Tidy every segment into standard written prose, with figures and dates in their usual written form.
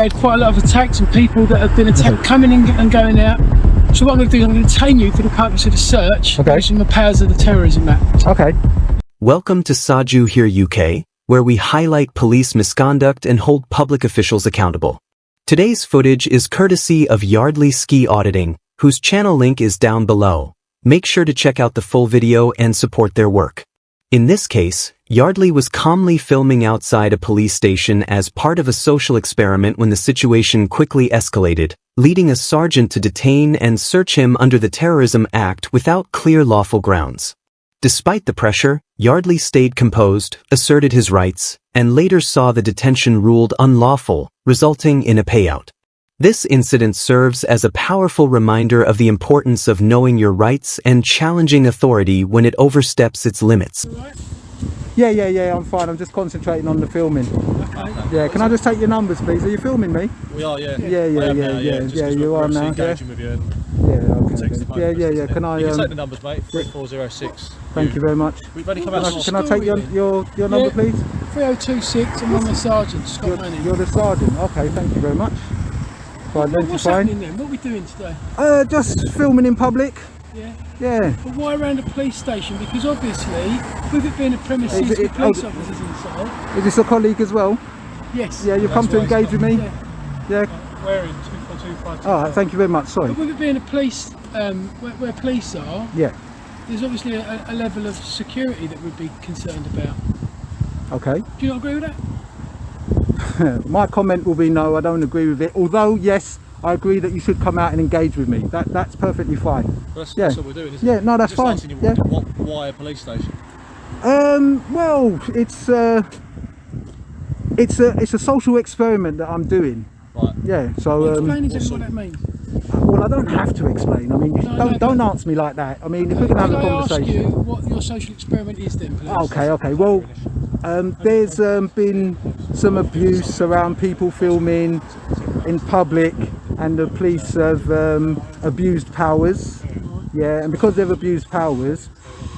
had quite a lot of attacks and people that have been attacked coming in and going out. So what I'm going to do is I'm going to detain you for the purpose of the search, using the powers of the Terrorism Act. Okay. Welcome to Saju Here UK, where we highlight police misconduct and hold public officials accountable. Today's footage is courtesy of Yardley Ski Auditing, whose channel link is down below. Make sure to check out the full video and support their work. In this case, Yardley was calmly filming outside a police station as part of a social experiment when the situation quickly escalated, leading a sergeant to detain and search him under the Terrorism Act without clear lawful grounds. Despite the pressure, Yardley stayed composed, asserted his rights, and later saw the detention ruled unlawful, resulting in a payout. This incident serves as a powerful reminder of the importance of knowing your rights and challenging authority when it oversteps its limits. Yeah, I'm fine. I'm just concentrating on the filming. Okay. Yeah, can I just take your numbers, please? Are you filming me? We are, yeah. Yeah, you are now. Yeah. With you and okay. Yeah. Can I? You can take the numbers, mate. 3406. Thank you very much. We've only come out. Can I take your number, please? 3026, and I'm the sergeant, Scott Manning. You're the sergeant. Okay, thank you very much. What's happening then? What are we doing today? Just filming in public. Yeah. But why around a police station? Because obviously, with it being a premises with police officers inside. Is this a colleague as well? Yes. Yeah, you've come to engage with me? Yeah. We're in 24252. Alright, thank you very much, sorry. But with it being a police, where police are, there's obviously a level of security that we'd be concerned about. Okay. Do you not agree with that? My comment will be no, I don't agree with it. Although, yes, I agree that you should come out and engage with me. That's perfectly fine. That's what we're doing, isn't it? Yeah, no, that's fine. Yeah. Why a police station? Well, it's a social experiment that I'm doing. Right. Yeah. So. Explain exactly what that means. Well, I don't have to explain. I mean, don't answer me like that. I mean, if we're gonna have a conversation. Can I ask you what your social experiment is then, please? Okay. Well, there's been some abuse around people filming in public, and the police have abused powers. Yeah, and because they've abused powers,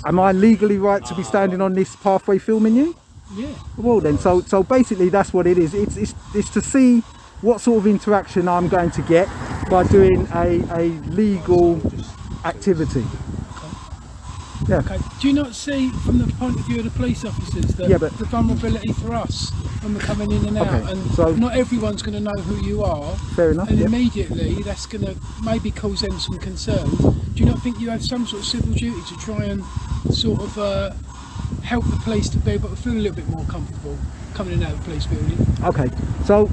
am I legally right to be standing on this pathway filming you? Yeah. Well then, so basically that's what it is. It's to see what sort of interaction I'm going to get by doing a legal activity. Yeah. Okay. Do you not see, from the point of view of the police officers, that the vulnerability for us when we're coming in and out, and so not everyone's going to know who you are. Fair enough. And immediately that's going to maybe cause them some concern. Do you not think you have some sort of civil duty to try and sort of help the police to be able to feel a little bit more comfortable coming in and out of the police building? Okay. So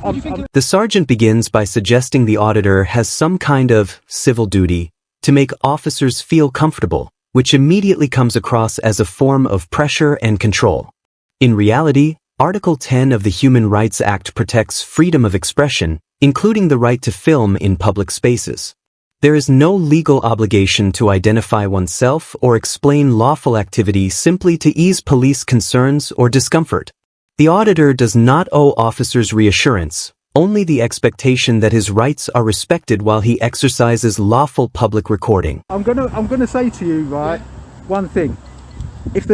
the sergeant begins by suggesting the auditor has some kind of civil duty to make officers feel comfortable, which immediately comes across as a form of pressure and control. In reality, Article 10 of the Human Rights Act protects freedom of expression, including the right to film in public spaces. There is no legal obligation to identify oneself or explain lawful activity simply to ease police concerns or discomfort. The auditor does not owe officers reassurance, only the expectation that his rights are respected while he exercises lawful public recording. I'm gonna say to you, right, one thing. If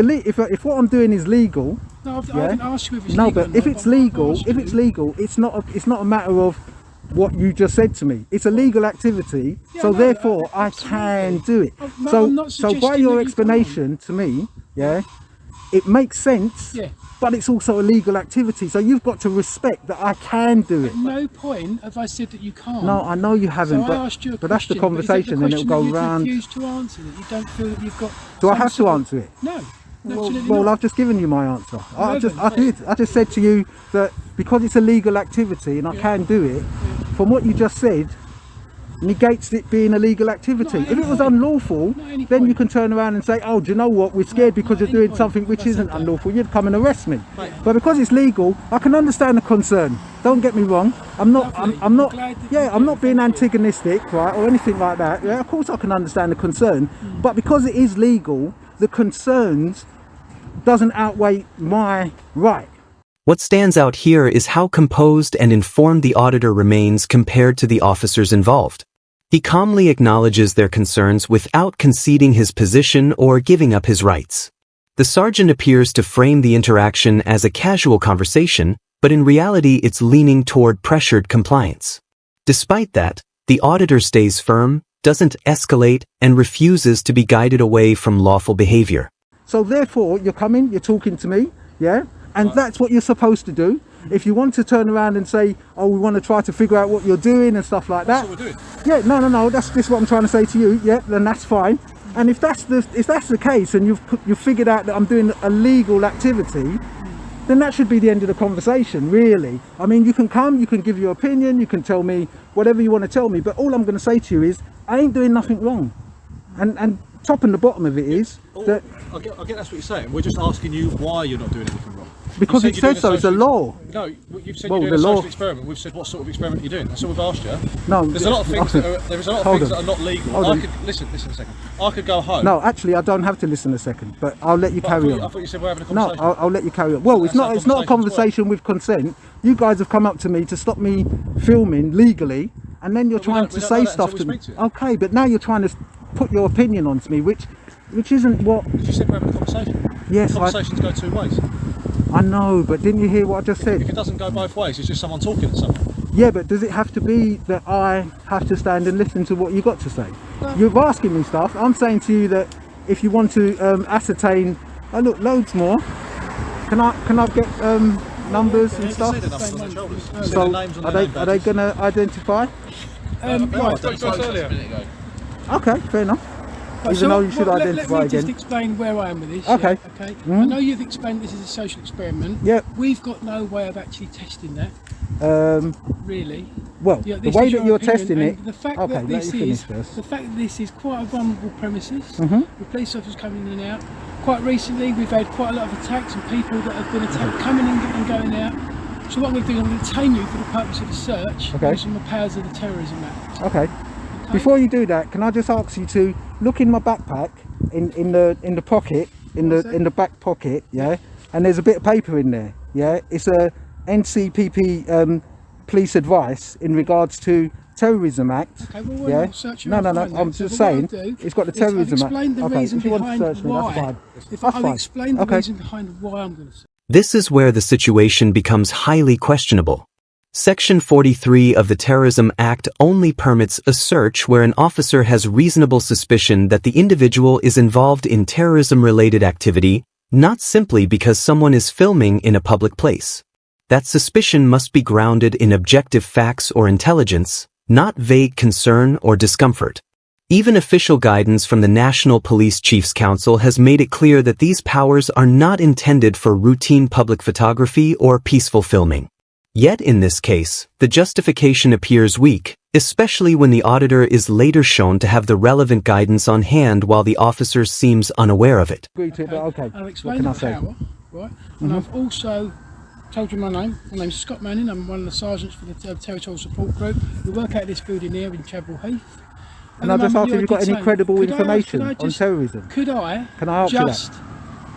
what I'm doing is legal, no, I haven't asked you if it's legal. No, but if it's legal, it's not a matter of what you just said to me. It's a legal activity, so therefore I can do it. So by your explanation to me, it makes sense. Yeah. But it's also a legal activity, so you've got to respect that I can do it. At no point have I said that you can't. No, I know you haven't, but that's the conversation, and it'll go round. You refuse to answer that. You don't feel that you've got. Do I have to answer it? No. Well, I've just given you my answer. I just said to you that because it's a legal activity and I can do it, from what you just said, negates it being a legal activity. If it was unlawful, then you can turn around and say, oh, do you know what, we're scared because you're doing something which isn't unlawful, you'd come and arrest me. But because it's legal, I can understand the concern. Don't get me wrong, I'm not being antagonistic, right, or anything like that. Yeah, of course I can understand the concern, but because it is legal, the concerns doesn't outweigh my right. What stands out here is how composed and informed the auditor remains compared to the officers involved. He calmly acknowledges their concerns without conceding his position or giving up his rights. The sergeant appears to frame the interaction as a casual conversation, but in reality it's leaning toward pressured compliance. Despite that, the auditor stays firm, doesn't escalate, and refuses to be guided away from lawful behavior. So therefore, you're coming, you're talking to me, yeah? And that's what you're supposed to do. If you want to turn around and say, oh, we want to try to figure out what you're doing and stuff like that. That's what we're doing. Yeah, no, that's just what I'm trying to say to you, yeah, then that's fine. And if that's the case and you've figured out that I'm doing a legal activity, then that should be the end of the conversation, really. I mean, you can come, you can give your opinion, you can tell me whatever you want to tell me, but all I'm going to say to you is, I ain't doing nothing wrong. And top and the bottom of it is that... I get that's what you're saying. We're just asking you why you're not doing anything wrong. Because it says so, it's a law. No, you've said Well, you're doing the a law- social experiment. We've said what sort of experiment you're doing. That's all we've asked you. No, There's a lot of things that are not legal. Hold on. Listen a second. I could go home. No, actually, I don't have to listen a second, but I'll let you But carry I on. thought you said we're having a No, conversation. I'll let you carry on. Well, it's That's not how a conversations conversation with consent. You guys have come up to me to stop me filming legally, and then you're But we trying don't- to we don't say know that stuff until to we me. speak to you. Okay, but now you're trying to put your opinion onto me, which isn't what... You said we're having a conversation. Yes, Conversations go two ways. I know, but didn't you hear what I just said? If it doesn't go both ways, it's just someone talking to someone. Yeah, but does it have to be that I have to stand and listen to what you got to say? You're asking me stuff. I'm saying to you that if you want to ascertain, oh look, loads more. Can I get numbers and You stuff? see the numbers on their shoulders. See the So names on are their they name badges. going to identify? I spoke to us earlier. Okay, fair enough. Right, Even though you should let identify me just again. explain where I am with this. Okay. Yeah, okay. I know you've explained this is a social experiment. Yeah. We've got no way of actually testing that, really. Well, Yeah, the this way is that your you're opinion, testing and it. The fact Okay, that let this you finish is first. the fact that this is quite a vulnerable premises. Mhm. With police officers coming in and out. Quite recently, we've had quite a lot of attacks and people that have been attacked coming in and going out. So what I'm going to do, I'm going to detain you for the purpose of the search. Okay. Using the powers of the Terrorism Act. Okay. Before you do that, can I just ask you to look in my backpack, in the pocket, in the back pocket, yeah? And there's a bit of paper in there, yeah? It's a NCPP police advice in regards to Terrorism Act. Okay, well, yeah? I'll search No, and no, find I'm that. So just what I'll saying, do it's got the is I've Terrorism Act. explained the Okay, reason if you want to behind search me, that's why. fine. If That's I'll fine. explain the Okay. reason behind why I'm going to search. This is where the situation becomes highly questionable. Section 43 of the Terrorism Act only permits a search where an officer has reasonable suspicion that the individual is involved in terrorism-related activity, not simply because someone is filming in a public place. That suspicion must be grounded in objective facts or intelligence, not vague concern or discomfort. Even official guidance from the National Police Chiefs Council has made it clear that these powers are not intended for routine public photography or peaceful filming. Yet in this case, the justification appears weak, especially when the auditor is later shown to have the relevant guidance on hand while the officer seems unaware of it. Agree to it, but okay. I've What explained can I the say? power, right? And I've also told you my name. My name's Scott Manning. I'm one of the sergeants for the Territorial Support Group. We work out of this building here in Chapel Heath. Can I just ask if you've got any credible information on terrorism? Could I Can I ask you that? just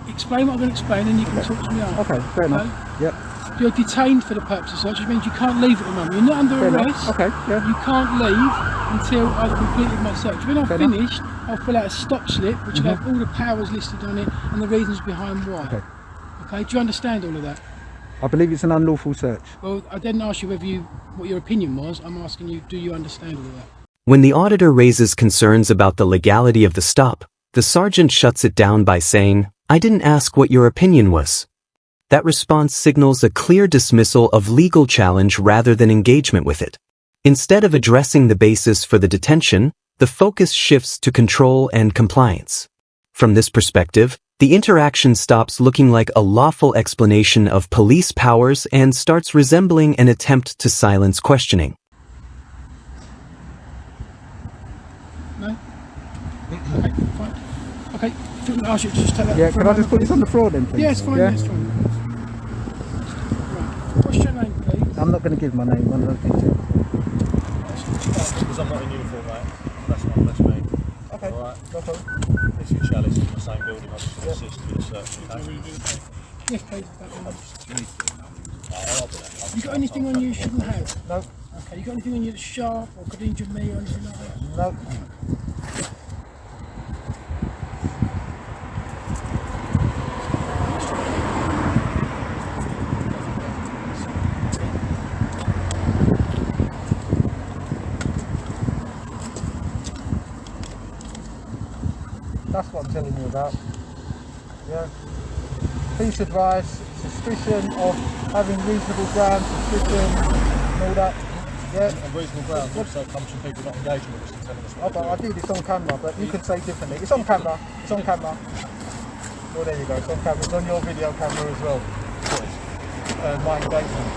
explain what I'm going to explain and you can talk to me after? Okay, fair enough. Yep. You're detained for the purpose of search, which means you can't leave at the moment. You're not under Fair enough. arrest. Okay, yeah. You can't leave until I've completed my search. When I've Fair enough. finished, I'll fill out a stop slip, which will have all the powers listed on it and the reasons behind why. Okay. Okay, do you understand all of that? I believe it's an unlawful search. Well, I didn't ask you what your opinion was. I'm asking you, do you understand all of that? When the auditor raises concerns about the legality of the stop, the sergeant shuts it down by saying, "I didn't ask what your opinion was." That response signals a clear dismissal of legal challenge rather than engagement with it. Instead of addressing the basis for the detention, the focus shifts to control and compliance. From this perspective, the interaction stops looking like a lawful explanation of police powers and starts resembling an attempt to silence questioning. No? Okay, fine. Okay, I think I'll ask you to just take that. Yeah, for can a I just put moment, this on the floor then, please? Yeah, it's fine, Yeah? yeah, it's fine. Right. What's your name, please? I'm not going to give my name. I'm not going to. Because I'm not in uniform, mate. That's me. Okay. Alright. No problem. If you're chalice in the same building, I just assist with the search. Yes, please. That one. I'll do that. You got anything on you you shouldn't have? No. Okay, you got anything on you that's sharp or could injure me or anything like that? No. That's what I'm telling you about. Yeah. Police advice, suspicion of having reasonable grounds, suspicion, and all that. Yeah. And reasonable grounds also comes from people not engaging with us and telling us Oh, but I do this on camera, but you can say differently. It's on camera. It's on camera. Well, there you go. It's on camera. It's on your video camera as well. My engagement.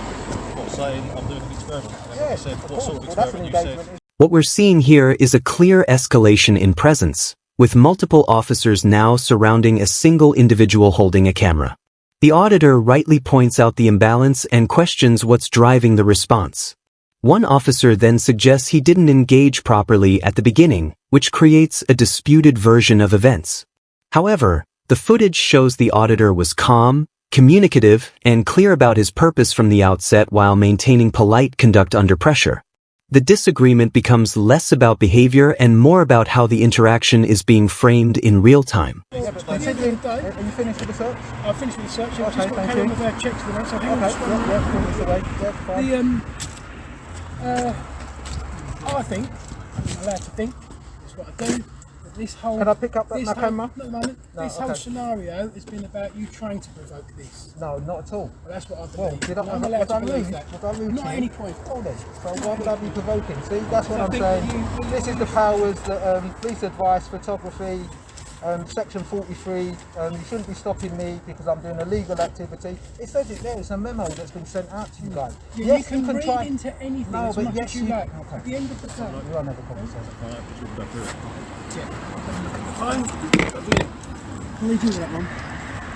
What, saying I'm doing an experiment? And then Yeah, you said, what sort of well, that's an experiment? You said, engagement. What we're seeing here is a clear escalation in presence, with multiple officers now surrounding a single individual holding a camera. The auditor rightly points out the imbalance and questions what's driving the response. One officer then suggests he didn't engage properly at the beginning, which creates a disputed version of events. However, the footage shows the auditor was calm, communicative, and clear about his purpose from the outset while maintaining polite conduct under pressure. The disagreement becomes less about behavior and more about how the interaction is being framed in real time. Yeah, but considering, are you finished with the search? I've finished with the search. I've Okay, just got to thank carry on you. with our checks for the next. So hang on Okay, just one minute. yeah, finish away. Yeah, fine. I think, I'm allowed to think, that's what I do, that this whole... Can I pick up that this my whole- camera? Not a moment. No, This whole okay. scenario has been about you trying to provoke this. No, not at all. Well, that's what I Well, believe. did I, And I'm was allowed I to believe rude? that. Was I rude Not to at you? any point. Oh, then. So why would I be provoking? See, that's what I I'm think saying. you- This is the powers that police advice, photography, section 43. You shouldn't be stopping me because I'm doing a legal activity. It says it there. It's a memo that's been sent out to you guys. Yeah, Yes, you can read try. into anything No, as but much yes, as you you- like. okay. At the end of the day, You run have a conversation. we'll go through it. fine. What do you do with that one?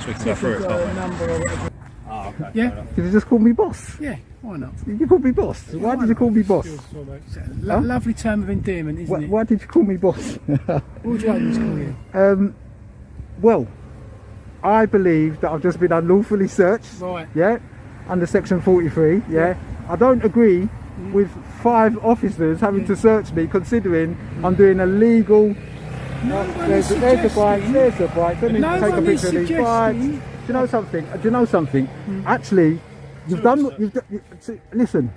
So we can See go if through we've it, got a can't we? number or whatever. Ah, okay. Yeah? fair enough. Did you just call me boss? Yeah, why not? You called me boss. Why did you call me boss? It's a lovely term of endearment, isn't it? Why did you call me boss? What would you like me to call you? Well, I believe that I've just been unlawfully searched. Right. Yeah, under section 43. Yeah, I don't agree with 5 officers having to search me, considering I'm doing a legal. There's the bikes. There's the bikes. Let me No take a one is picture of these bikes. suggesting- Do you know something? Actually, you've done. Listen.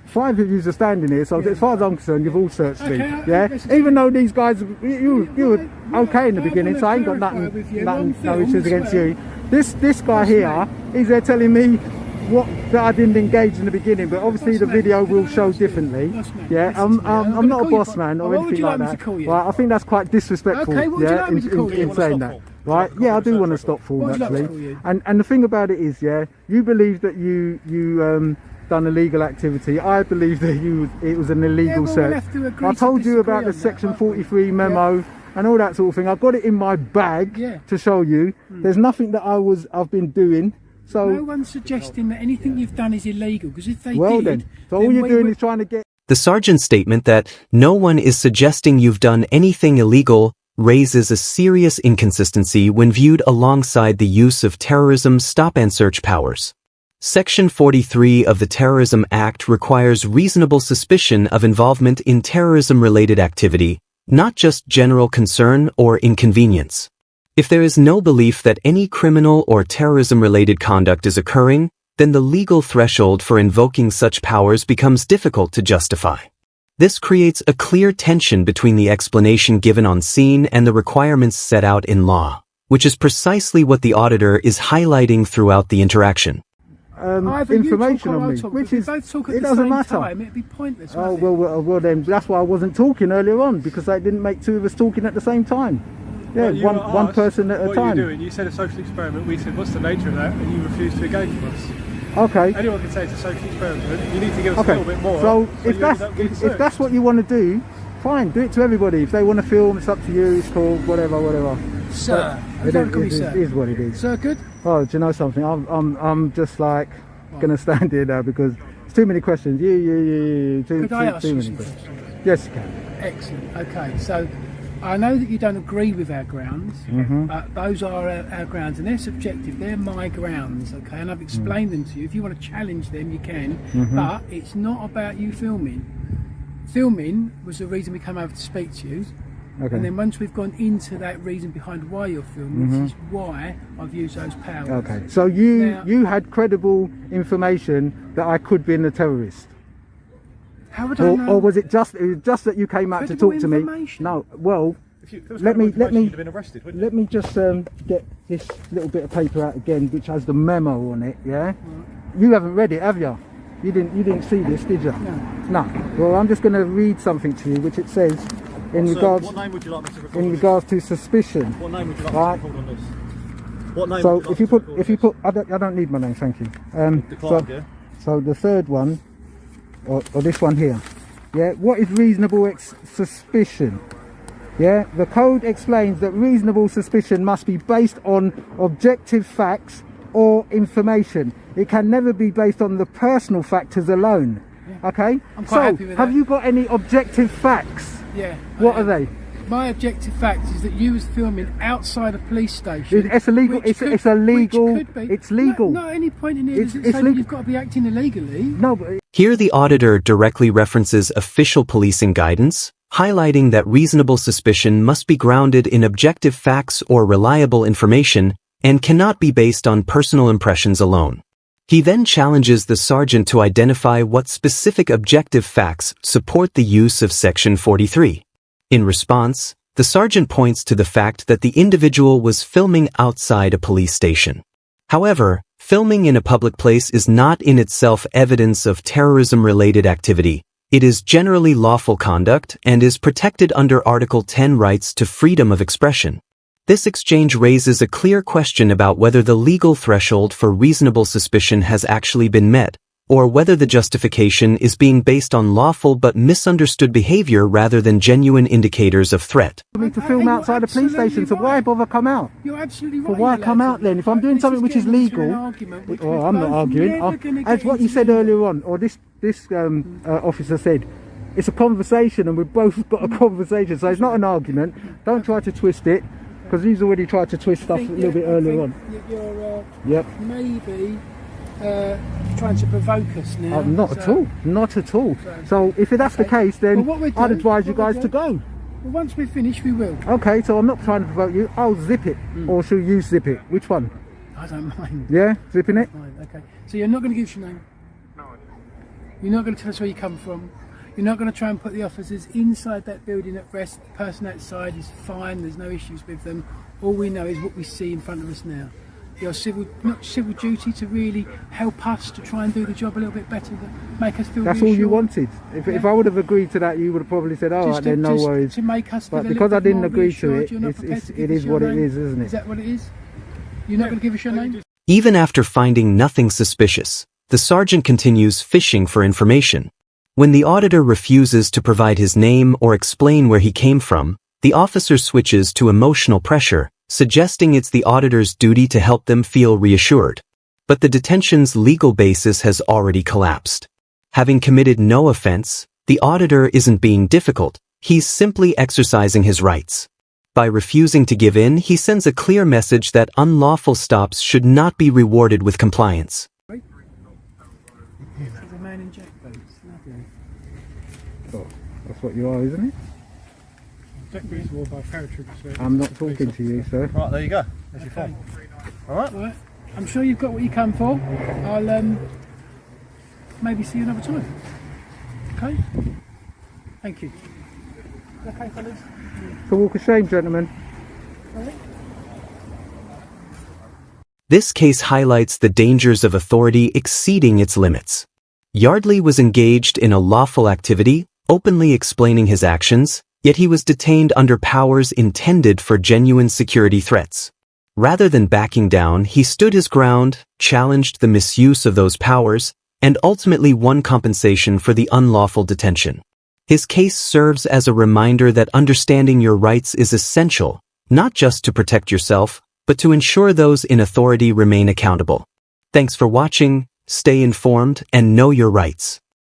5 of you are standing here, so as far as I'm concerned, you've all searched me. Okay, Yeah, listen, even though these guys, you were okay in the I beginning, wanna so I ain't got clarify nothing, with you, no on film issues as against well. you. This guy here, he's there telling me that I didn't engage in the beginning, but obviously Boss the man. video Did I will ask show you? differently. Boss man, Yeah, listen to me. I'm I'm gonna not a call you boss boss. man Oh, or what would anything you like like me that. to call you? Right, I think that's quite disrespectful. Okay, what would you yeah, like me to call you? in What do you saying wanna that. stop for? Right, Stop yeah, I for do the want to search stop for What would you like me to actually. call you? And the thing about it is, yeah, you believe that you done illegal activity. I believe that it was an illegal Yeah, well, search. we'll have to agree I to told you disagree about on the that, section won't we? 43 memo and all that sort of thing. I've got it in my bag Yeah. to show you. There's nothing that I've been doing. So No one's suggesting that anything you've done is illegal, because if they well did, then, so all you're we doing would- is trying to get. The sergeant's statement that no one is suggesting you've done anything illegal raises a serious inconsistency when viewed alongside the use of terrorism stop and search powers. Section 43 of the Terrorism Act requires reasonable suspicion of involvement in terrorism-related activity, not just general concern or inconvenience. If there is no belief that any criminal or terrorism-related conduct is occurring, then the legal threshold for invoking such powers becomes difficult to justify. This creates a clear tension between the explanation given on scene and the requirements set out in law, which is precisely what the auditor is highlighting throughout the interaction. Either you Information talk or on I'll me, talk. which If we is both talk at it the doesn't same matter. time, it'd be pointless. Oh wouldn't it? well then that's why I wasn't talking earlier on, because I didn't make 2 of us talking at the same time. Yeah, Well, you were one asked, person at a what time. are you doing? You said a social experiment. We said, what's the nature of that? And you refused to engage with us. Okay. Anyone can say it's a social experiment. You need to give us a Okay. little bit more. So you if that's end up getting if searched. that's what you want to do, fine, do it to everybody. If they want to film, it's up to you. It's cool, whatever. Sir. It Don't call me sir. is what it is. Sir, good? Oh, do you know something? I'm just like gonna stand here now because it's too many questions. You. Could I ask too you many some questions. questions? Yes, you can. Excellent. Okay, so I know that you don't agree with our grounds. Those are our grounds, and they're subjective. They're my grounds, okay? And I've explained them to you. If you want to challenge them, you can. But it's not about you filming. Filming was the reason we came over to speak to you. Okay. And then once we've gone into that reason behind why you're filming, this is why I've used those powers. Okay. So Now- you had credible information that I could be a terrorist. How would I know? Or was it just that you came out to Credible talk to me? information? No. Well, let me You'd have been arrested, wouldn't let me just get this little bit of paper out again, which has the memo on it. Yeah, you haven't read it, have you? You didn't see this, did you? No. Well, I'm just going to read something to you, which it says in regards. What name would you like me to record? In regards to suspicion. What name would you like Right. me to record on this? What name? So would you if like you me to put record if you this? put I don't need my name, thank you. Declined, yeah? So the third one, or this one here, yeah. What is reasonable suspicion? Yeah, the code explains that reasonable suspicion must be based on objective facts or information. It can never be based on the personal factors alone. Yeah. Okay. I'm quite happy with have that. you got any objective facts? Yeah. What are they? My objective fact is that you was filming outside a police station. It's illegal. which It's illegal. Which could be. It's legal. Not at any point in here does it It's say that legal. you've got to be acting illegally. No, but Here the auditor directly references official policing guidance, highlighting that reasonable suspicion must be grounded in objective facts or reliable information and cannot be based on personal impressions alone. He then challenges the sergeant to identify what specific objective facts support the use of Section 43. In response, the sergeant points to the fact that the individual was filming outside a police station. However, filming in a public place is not in itself evidence of terrorism-related activity. It is generally lawful conduct and is protected under Article 10 rights to freedom of expression. This exchange raises a clear question about whether the legal threshold for reasonable suspicion has actually been met, or whether the justification is being based on lawful but misunderstood behavior rather than genuine indicators of threat. I need to film outside a police station, so why bother come out? You're absolutely right. But why you're come allowed out to. then? If I'm doing This something which is getting into legal, an argument which well, we're I'm not both arguing. never gonna As get what you into. said earlier on, or this officer said, it's a conversation, and we've both got a conversation, so it's not an argument. Don't try to twist it, because he's already tried to twist stuff a little bit earlier on. You're Yep. maybe trying to provoke us now. Not at all. Not at all. So if that's the case, then Well, what we'll I'd do- advise you what we'll guys do- to go. Well, once we're finished, we will. Okay, so I'm not trying to provoke you. I'll zip it, or shall you zip it? Which one? I don't mind. Yeah, zipping it. Fine, okay. So you're not going to give us your name? No. You're not going to tell us where you come from? You're not going to try and put the officers inside that building at rest? The person outside is fine, there's no issues with them. All we know is what we see in front of us now. Your not civil duty to really help us to try and do the job a little bit better, to make us feel That's all you reassured. wanted. If I would have agreed to that, you would have probably said, all right, then no worries. To make us feel But a because little I bit didn't more agree to reassured, it, you're not prepared to it give us is your what it name? is, isn't it? Is that what it is? You're not going to give us your name? Even after finding nothing suspicious, the sergeant continues fishing for information. When the auditor refuses to provide his name or explain where he came from, the officer switches to emotional pressure, suggesting it's the auditor's duty to help them feel reassured. But the detention's legal basis has already collapsed. Having committed no offense, the auditor isn't being difficult, he's simply exercising his rights. By refusing to give in, he sends a clear message that unlawful stops should not be rewarded with compliance. There's a man in jack boots. Lovely. Oh, that's what you are, isn't it? Jack boots worn by paratroopers. So I'm not talking to you, sir. Right, there you go. There's your form. Alright? Right. I'm sure you've got what you come for. I'll maybe see you another time. Okay? Thank you. Okay, fellas? It's a walk of shame, gentlemen. This case highlights the dangers of authority exceeding its limits. Yardley was engaged in a lawful activity, openly explaining his actions, yet he was detained under powers intended for genuine security threats. Rather than backing down, he stood his ground, challenged the misuse of those powers, and ultimately won compensation for the unlawful detention. His case serves as a reminder that understanding your rights is essential, not just to protect yourself, but to ensure those in authority remain accountable. Thanks for watching, stay informed, and know your rights.